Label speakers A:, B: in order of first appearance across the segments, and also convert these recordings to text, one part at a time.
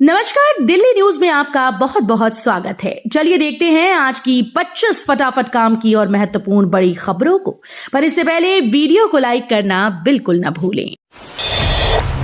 A: नमस्कार, दिल्ली न्यूज में आपका बहुत बहुत स्वागत है। चलिए देखते हैं आज की 25 फटाफट काम की और महत्वपूर्ण बड़ी खबरों को। पर इससे पहले वीडियो को लाइक करना बिल्कुल न भूलें।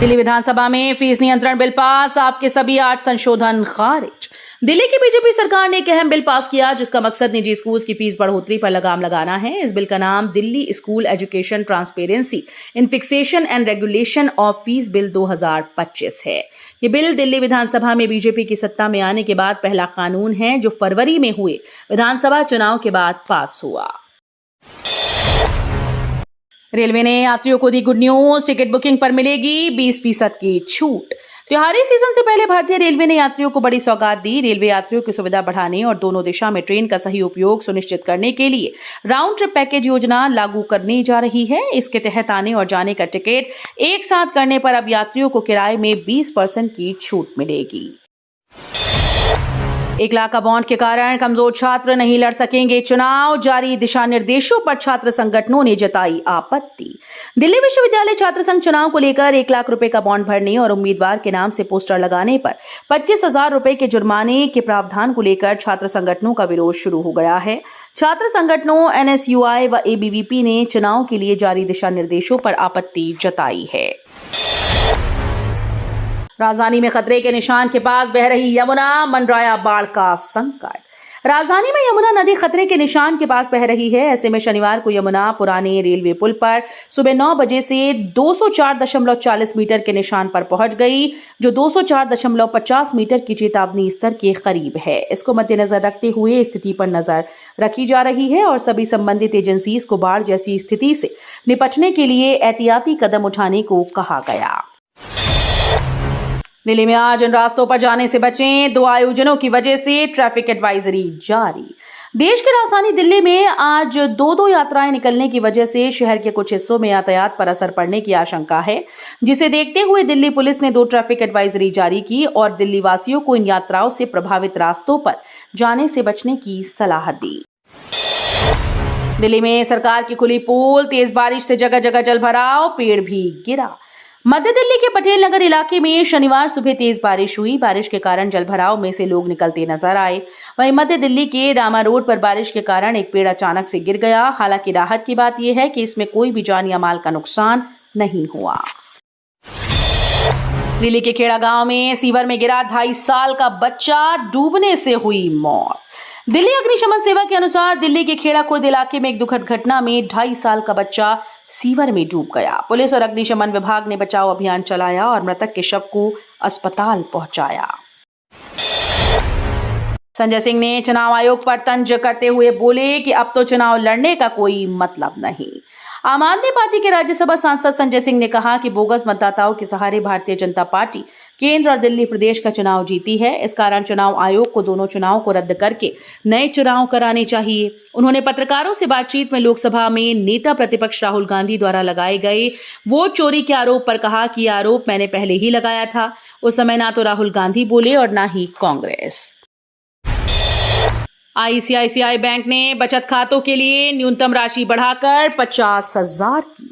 A: दिल्ली विधानसभा में फीस नियंत्रण बिल पास, आपके सभी 8 संशोधन खारिज। दिल्ली की बीजेपी सरकार ने एक अहम बिल पास किया जिसका मकसद निजी स्कूल की फीस बढ़ोतरी पर लगाम लगाना है। इस बिल का नाम Delhi school education transparency in fixation and regulation of fees bill 2025 है। ये बिल दिल्ली विधानसभा में बीजेपी की सत्ता में आने के बाद पहला कानून है जो फरवरी में हुए विधानसभा चुनाव के बाद पास हुआ। रेलवे ने यात्रियों को दी गुड न्यूज, टिकट बुकिंग पर मिलेगी 20% की छूट। त्योहारी सीजन से पहले भारतीय रेलवे ने यात्रियों को बड़ी सौगात दी। रेलवे यात्रियों की सुविधा बढ़ाने और दोनों दिशा में ट्रेन का सही उपयोग सुनिश्चित करने के लिए राउंड ट्रिप पैकेज योजना लागू करने जा रही है। इसके तहत आने और जाने का टिकट एक साथ करने पर अब यात्रियों को किराए में 20% की छूट मिलेगी। 1 लाख का बॉन्ड के कारण कमजोर छात्र नहीं लड़ सकेंगे चुनाव, जारी दिशा निर्देशों पर छात्र संगठनों ने जताई आपत्ति। दिल्ली विश्वविद्यालय छात्र संघ चुनाव को लेकर 1 लाख रुपए का बॉन्ड भरने और उम्मीदवार के नाम से पोस्टर लगाने पर 25,000 रुपए के जुर्माने के प्रावधान को लेकर छात्र संगठनों का विरोध शुरू हो गया है। छात्र संगठनों NSUI व ABVP ने चुनाव के लिए जारी दिशा निर्देशों पर आपत्ति जताई है। राजधानी में खतरे के निशान के पास बह रही यमुना, मंडराया बाढ़ का संकट। राजधानी में यमुना नदी खतरे के निशान के पास बह रही है। ऐसे में शनिवार को यमुना पुराने रेलवे पुल पर सुबह 9 बजे से 204.40 मीटर के निशान पर पहुंच गई, जो 204.50 मीटर की चेतावनी स्तर के करीब है। इसको मद्देनजर रखते हुए स्थिति पर नजर रखी जा रही है और सभी संबंधित एजेंसीज को बाढ़ जैसी स्थिति से निपटने के लिए एहतियाती कदम उठाने को कहा गया। दिल्ली में आज इन रास्तों पर जाने से बचें, 2 आयोजनों की वजह से ट्रैफिक एडवाइजरी जारी। देश की राजधानी दिल्ली में आज 2 यात्राएं निकलने की वजह से शहर के कुछ हिस्सों में यातायात पर असर पड़ने की आशंका है, जिसे देखते हुए दिल्ली पुलिस ने 2 ट्रैफिक एडवाइजरी जारी की और दिल्ली वासियों को इन यात्राओं से प्रभावित रास्तों पर जाने से बचने की सलाह दी। दिल्ली में सरकार की खुली पोल, तेज बारिश से जगह जगह जलभराव, पेड़ भी गिरा। मध्य दिल्ली के पटेल नगर इलाके में शनिवार सुबह तेज बारिश हुई। बारिश के कारण जलभराव में से लोग निकलते नजर आए। वहीं मध्य दिल्ली के रामा रोड पर बारिश के कारण एक पेड़ अचानक से गिर गया। हालांकि राहत की बात यह है कि इसमें कोई भी जान या माल का नुकसान नहीं हुआ। दिल्ली के खेड़ा गांव में सीवर में गिरा 2.5 साल का बच्चा, डूबने से हुई मौत। दिल्ली अग्निशमन सेवा के अनुसार दिल्ली के खेड़ा खुर्द इलाके में एक दुखद घटना में 2.5 साल का बच्चा सीवर में डूब गया। पुलिस और अग्निशमन विभाग ने बचाव अभियान चलाया और मृतक के शव को अस्पताल पहुंचाया। संजय सिंह ने चुनाव आयोग पर तंज करते हुए बोले कि अब तो चुनाव लड़ने का कोई मतलब नहीं। आम आदमी पार्टी के राज्यसभा सांसद संजय सिंह ने कहा कि बोगस मतदाताओं के सहारे भारतीय जनता पार्टी केंद्र और दिल्ली प्रदेश का चुनाव जीती है। इस कारण चुनाव आयोग को दोनों चुनाव को रद्द करके नए चुनाव कराने चाहिए। उन्होंने पत्रकारों से बातचीत में लोकसभा में नेता प्रतिपक्ष राहुल गांधी द्वारा लगाए गए वोट चोरी के आरोप पर कहा कि यह आरोप मैंने पहले ही लगाया था। उस समय ना तो राहुल गांधी बोले और ना ही कांग्रेस। ICICI बैंक ने बचत खातों के लिए न्यूनतम राशि बढ़ाकर 50,000 की।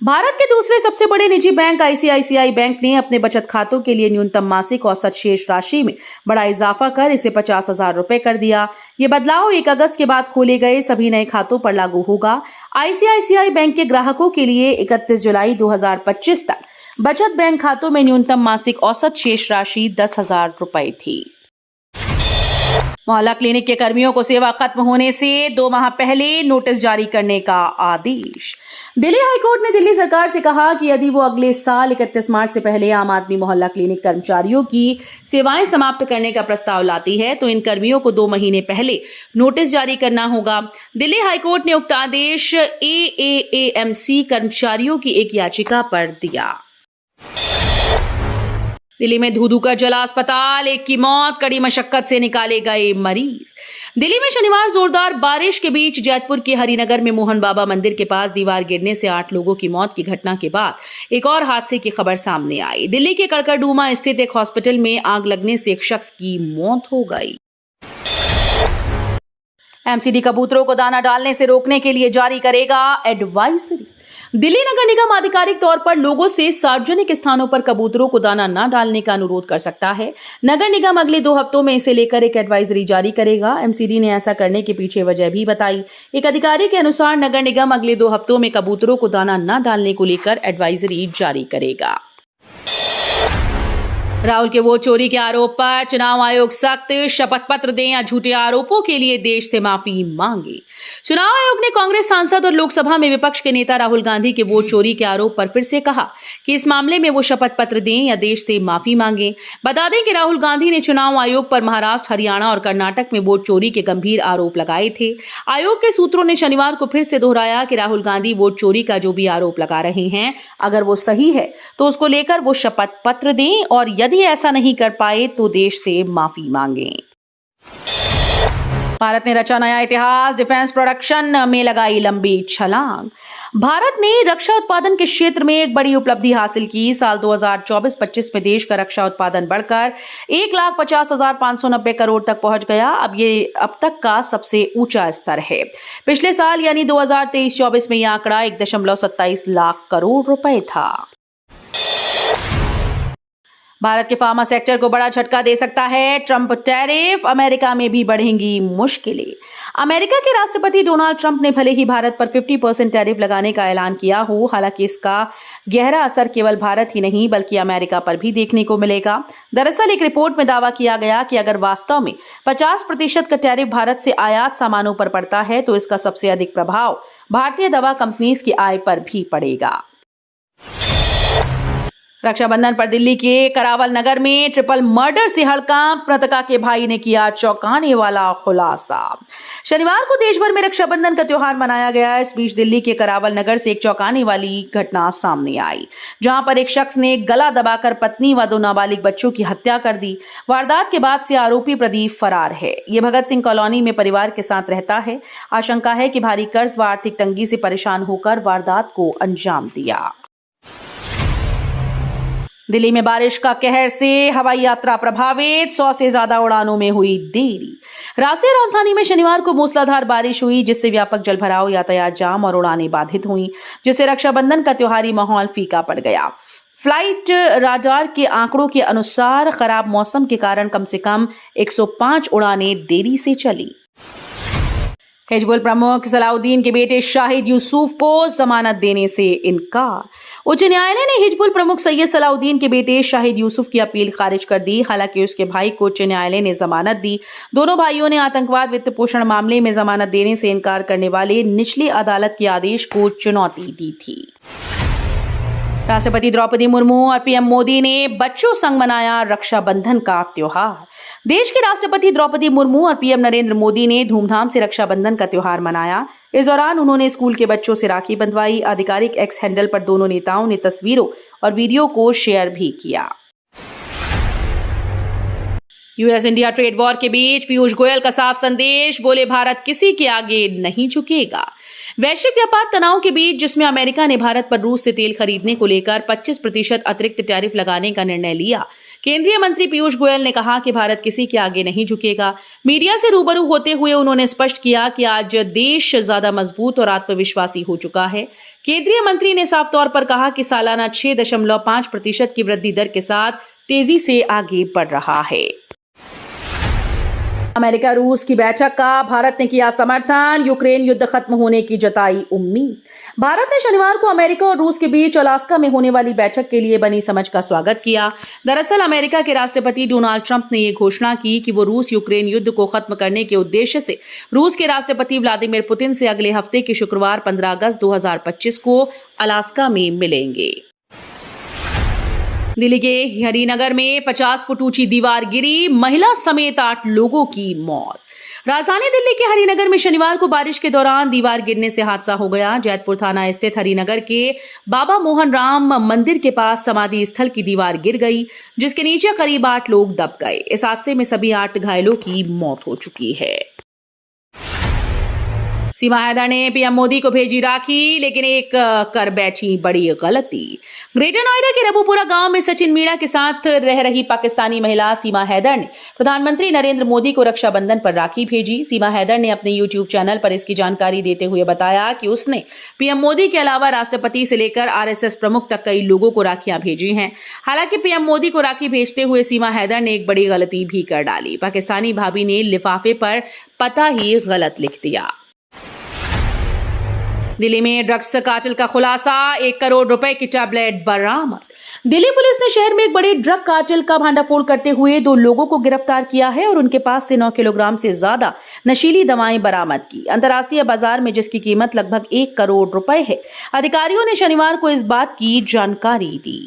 A: भारत के दूसरे सबसे बड़े निजी बैंक ICICI बैंक ने अपने बचत खातों के लिए न्यूनतम मासिक औसत शेष राशि में बड़ा इजाफा कर इसे 50,000 रुपए कर दिया। ये बदलाव 1 अगस्त के बाद खोले गए सभी नए खातों पर लागू होगा। ICICI बैंक के ग्राहकों के लिए 31 जुलाई 2025 तक बचत बैंक खातों में न्यूनतम मासिक औसत शेष राशि 10,000 रुपए थी। मोहल्ला क्लिनिक के कर्मियों को सेवा खत्म होने से 2 माह पहले नोटिस जारी करने का आदेश। दिल्ली हाईकोर्ट ने दिल्ली सरकार से कहा कि यदि वो अगले साल 31 मार्च से पहले आम आदमी मोहल्ला क्लिनिक कर्मचारियों की सेवाएं समाप्त करने का प्रस्ताव लाती है तो इन कर्मियों को 2 महीने पहले नोटिस जारी करना होगा। दिल्ली हाईकोर्ट ने उक्त आदेश AAAMC कर्मचारियों की एक याचिका पर दिया। दिल्ली में धू-धू कर जला अस्पताल, 1 की मौत, कड़ी मशक्कत से निकाले गए मरीज। दिल्ली में शनिवार जोरदार बारिश के बीच जैतपुर के हरिनगर में मोहन बाबा मंदिर के पास दीवार गिरने से 8 लोगों की मौत की घटना के बाद एक और हादसे की खबर सामने आई। दिल्ली के कड़कड़डूमा स्थित एक हॉस्पिटल में आग लगने से एक शख्स की मौत हो गई। MCD कबूतरों को दाना डालने से रोकने के लिए जारी करेगा एडवाइजरी। दिल्ली नगर निगम आधिकारिक तौर पर लोगों से सार्वजनिक स्थानों पर कबूतरों को दाना न डालने का अनुरोध कर सकता है। नगर निगम अगले 2 हफ्तों में इसे लेकर एक एडवाइजरी जारी करेगा। एमसीडी ने ऐसा करने के पीछे वजह भी बताई। एक अधिकारी के अनुसार नगर निगम अगले 2 हफ्तों में कबूतरों को दाना न डालने को लेकर एडवाइजरी जारी करेगा। राहुल के वोट चोरी के आरोप पर चुनाव आयोग सख्त, शपथ पत्र दें या झूठे आरोपों के लिए देश से माफी मांगे। चुनाव आयोग ने कांग्रेस सांसद और लोकसभा में विपक्ष के नेता राहुल गांधी के वोट चोरी के आरोप पर फिर से कहा कि इस मामले में वो शपथ पत्र दें या देश से माफी मांगे। बता दें कि राहुल गांधी ने चुनाव आयोग पर महाराष्ट्र, हरियाणा और कर्नाटक में वोट चोरी के गंभीर आरोप लगाए थे। आयोग के सूत्रों ने शनिवार को फिर से दोहराया कि राहुल गांधी वोट चोरी का जो भी आरोप लगा रहे हैं, अगर वो सही है तो उसको लेकर वो शपथ पत्र दें और यदि ऐसा नहीं कर पाए तो देश से माफी मांगें। भारत ने रचा नया इतिहास, डिफेंस प्रोडक्शन में लगाई लंबी छलांग। भारत ने रक्षा उत्पादन के क्षेत्र में एक बड़ी उपलब्धि हासिल की। साल 2024-25 में देश का रक्षा उत्पादन बढ़कर 1,50,590 करोड़ तक पहुंच गया। ये अब तक का सबसे ऊंचा स्तर है। पिछले साल यानी 2023-24 में यह आंकड़ा 1.27 लाख करोड़ रुपए था। भारत के फार्मा सेक्टर को बड़ा झटका दे सकता है ट्रंप टैरिफ, अमेरिका में भी बढ़ेंगी मुश्किलें। अमेरिका के राष्ट्रपति डोनाल्ड ट्रंप ने भले ही भारत पर 50% टैरिफ लगाने का ऐलान किया हो, हालांकि इसका गहरा असर केवल भारत ही नहीं बल्कि अमेरिका पर भी देखने को मिलेगा। दरअसल एक रिपोर्ट में दावा किया गया कि अगर वास्तव में 50% का टैरिफ भारत से आयात सामानों पर पड़ता है तो इसका सबसे अधिक प्रभाव भारतीय दवा कंपनीज की आय पर भी पड़ेगा। रक्षाबंधन पर दिल्ली के करावल नगर में ट्रिपल मर्डर से हड़कांप, मृतका के भाई ने किया चौंकाने वाला खुलासा। शनिवार को देश भर में रक्षाबंधन का त्योहार मनाया गया। इस बीच दिल्ली के करावल नगर से एक चौंकाने वाली घटना सामने आई, जहां पर एक शख्स ने गला दबाकर पत्नी व 2 नाबालिग बच्चों की हत्या कर दी। वारदात के बाद से आरोपी प्रदीप फरार है। ये भगत सिंह कॉलोनी में परिवार के साथ रहता है। आशंका है कि भारी कर्ज व आर्थिक तंगी से परेशान होकर वारदात को अंजाम दिया। दिल्ली में बारिश का कहर से हवाई यात्रा प्रभावित, 100 से ज्यादा उड़ानों में हुई देरी। राष्ट्रीय राजधानी में शनिवार को मूसलाधार बारिश हुई, जिससे व्यापक जलभराव, यातायात जाम और उड़ानें बाधित हुई, जिससे रक्षाबंधन का त्योहारी माहौल फीका पड़ गया। फ्लाइट राडार के आंकड़ों के अनुसार खराब मौसम के कारण कम से कम 105 उड़ानें देरी से चली। हिजबुल प्रमुख सलाउद्दीन के बेटे शाहिद यूसुफ को जमानत देने से इनकार। उच्च न्यायालय ने हिजबुल प्रमुख सैयद सलाउद्दीन के बेटे शाहिद यूसुफ की अपील खारिज कर दी। हालांकि उसके भाई को उच्च न्यायालय ने जमानत दी। दोनों भाइयों ने आतंकवाद वित्त पोषण मामले में जमानत देने से इनकार करने वाले निचली अदालत के आदेश को चुनौती दी थी। राष्ट्रपति द्रौपदी मुर्मू और पीएम मोदी ने बच्चों संग मनाया रक्षाबंधन का त्योहार। देश की राष्ट्रपति द्रौपदी मुर्मू और पीएम नरेंद्र मोदी ने धूमधाम से रक्षाबंधन का त्योहार मनाया। इस दौरान उन्होंने स्कूल के बच्चों से राखी बंधवाई। आधिकारिक एक्स हैंडल पर दोनों नेताओं ने तस्वीरों और वीडियो को शेयर भी किया। यूएस इंडिया ट्रेड वॉर के बीच पीयूष गोयल का साफ संदेश, बोले भारत किसी के आगे नहीं झुकेगा। वैश्विक व्यापार तनाव के बीच जिसमें अमेरिका ने भारत पर रूस से तेल खरीदने को लेकर 25% अतिरिक्त टैरिफ लगाने का निर्णय लिया, केंद्रीय मंत्री पीयूष गोयल ने कहा कि भारत किसी के आगे नहीं झुकेगा। मीडिया से रूबरू होते हुए उन्होंने स्पष्ट किया कि आज देश ज्यादा मजबूत और आत्मविश्वासी हो चुका है। केंद्रीय मंत्री ने साफ तौर पर कहा कि सालाना 6.5% की वृद्धि दर के साथ तेजी से आगे बढ़ रहा है। अमेरिका रूस की बैठक का भारत ने किया समर्थन, यूक्रेन युद्ध खत्म होने की जताई उम्मीद। भारत ने शनिवार को अमेरिका और रूस के बीच अलास्का में होने वाली बैठक के लिए बनी समझ का स्वागत किया। दरअसल अमेरिका के राष्ट्रपति डोनाल्ड ट्रंप ने ये घोषणा की कि वो रूस यूक्रेन युद्ध को खत्म करने के उद्देश्य से रूस के राष्ट्रपति व्लादिमीर पुतिन से अगले हफ्ते के शुक्रवार 15 अगस्त 2025 को अलास्का में मिलेंगे। दिल्ली के हरिनगर में 50 फुट ऊंची दीवार गिरी, महिला समेत 8 लोगों की मौत। राजधानी दिल्ली के हरिनगर में शनिवार को बारिश के दौरान दीवार गिरने से हादसा हो गया। जैतपुर थाना स्थित हरिनगर के बाबा मोहन राम मंदिर के पास समाधि स्थल की दीवार गिर गई, जिसके नीचे करीब 8 लोग दब गए। इस हादसे में सभी 8 घायलों की मौत हो चुकी है। सीमा हैदर ने पीएम मोदी को भेजी राखी, लेकिन एक कर बैठी बड़ी गलती। ग्रेटर नोएडा के रबूपुरा गांव में सचिन मीणा के साथ रह रही पाकिस्तानी महिला सीमा हैदर ने प्रधानमंत्री नरेंद्र मोदी को रक्षाबंधन पर राखी भेजी। सीमा हैदर ने अपने यूट्यूब चैनल पर इसकी जानकारी देते हुए बताया कि उसने पीएम मोदी के अलावा राष्ट्रपति से लेकर आरएसएस प्रमुख तक कई लोगों को राखियां भेजी हैं। हालांकि पीएम मोदी को राखी भेजते हुए सीमा हैदर ने एक बड़ी गलती भी कर डाली। पाकिस्तानी भाभी ने लिफाफे पर पता ही गलत लिख दिया। दिल्ली में ड्रग्स कार्टेल का खुलासा, 1 करोड़ रुपए की टैबलेट बरामद। दिल्ली पुलिस ने शहर में एक बड़े ड्रग कार्टेल का भांडाफोड़ करते हुए 2 लोगों को गिरफ्तार किया है और उनके पास से 9 किलोग्राम से ज्यादा नशीली दवाएं बरामद की। अंतर्राष्ट्रीय बाजार में जिसकी कीमत लगभग 1 करोड़ रुपए है। अधिकारियों ने शनिवार को इस बात की जानकारी दी।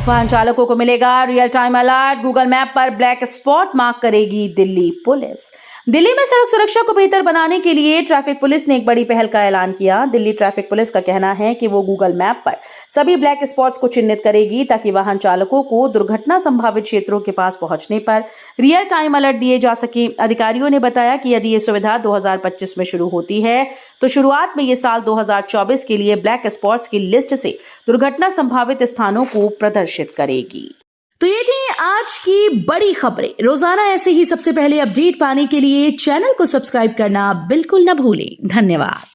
A: वाहन चालकों को मिलेगा real time alert, Google map पर ब्लैक स्पॉट मार्क करेगी दिल्ली पुलिस। दिल्ली में सड़क सुरक्षा को बेहतर बनाने के लिए ट्रैफिक पुलिस ने एक बड़ी पहल का ऐलान किया। दिल्ली ट्रैफिक पुलिस का कहना है कि वो गूगल मैप पर सभी ब्लैक स्पॉट्स को चिन्हित करेगी ताकि वाहन चालकों को दुर्घटना संभावित क्षेत्रों के पास पहुंचने पर रियल टाइम अलर्ट दिए जा सके। अधिकारियों ने बताया कि यदि ये सुविधा 2025 में शुरू होती है तो शुरुआत में ये साल 2024 के लिए ब्लैक स्पॉट्स की लिस्ट से दुर्घटना संभावित स्थानों को प्रदर्शित करेगी। तो ये थी आज की बड़ी खबरें। रोजाना ऐसे ही सबसे पहले अपडेट पाने के लिए चैनल को सब्सक्राइब करना बिल्कुल न भूलें। धन्यवाद।